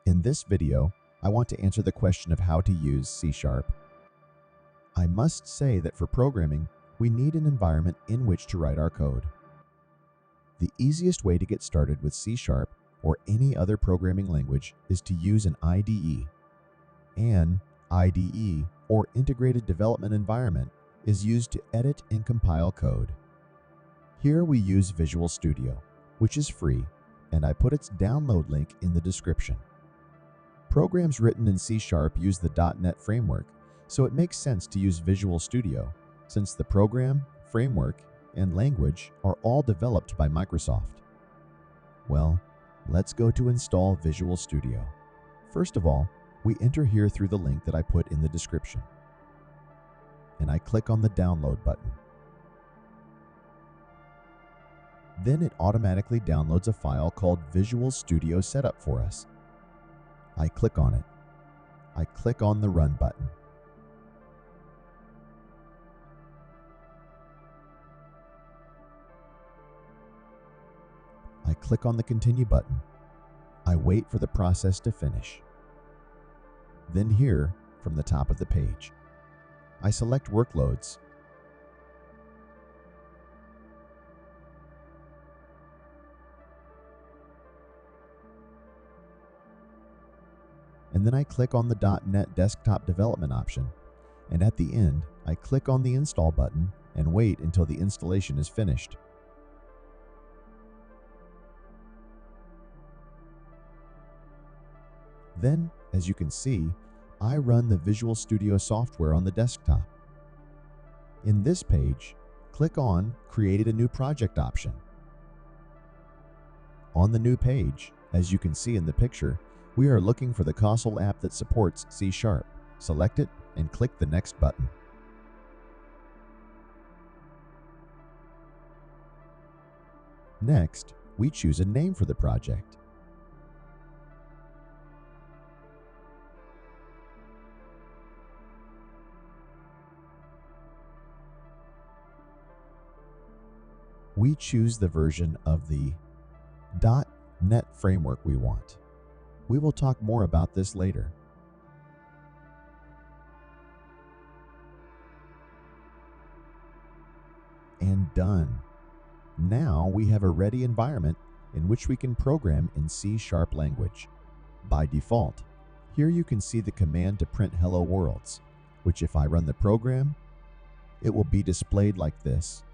In this video, I want to answer the question of how to use C#. I must say that for programming, we need an environment in which to write our code. The easiest way to get started with C# or any other programming language is to use an IDE. An IDE, or Integrated Development Environment, is used to edit and compile code. Here we use Visual Studio, which is free, and I put its download link in the description. Programs written in C# use the .NET framework, so it makes sense to use Visual Studio, since the program, framework, and language are all developed by Microsoft. Well, let's go to install Visual Studio. First of all, we enter here through the link that I put in the description, and I click on the download button. Then it automatically downloads a file called Visual Studio Setup for us. I click on it. I click on the Run button. I click on the Continue button. I wait for the process to finish. Then here, from the top of the page, I select Workloads. And then I click on the .NET Desktop Development option, and at the end, I click on the Install button and wait until the installation is finished. Then, as you can see, I run the Visual Studio software on the desktop. In this page, click on Create a New Project option. On the new page, as you can see in the picture, we are looking for the console app that supports C#. Select it and click the Next button. Next, we choose a name for the project. We choose the version of the .NET framework we want. We will talk more about this later. And done. Now we have a ready environment in which we can program in C# language. By default, here you can see the command to print hello worlds, which if I run the program, it will be displayed like this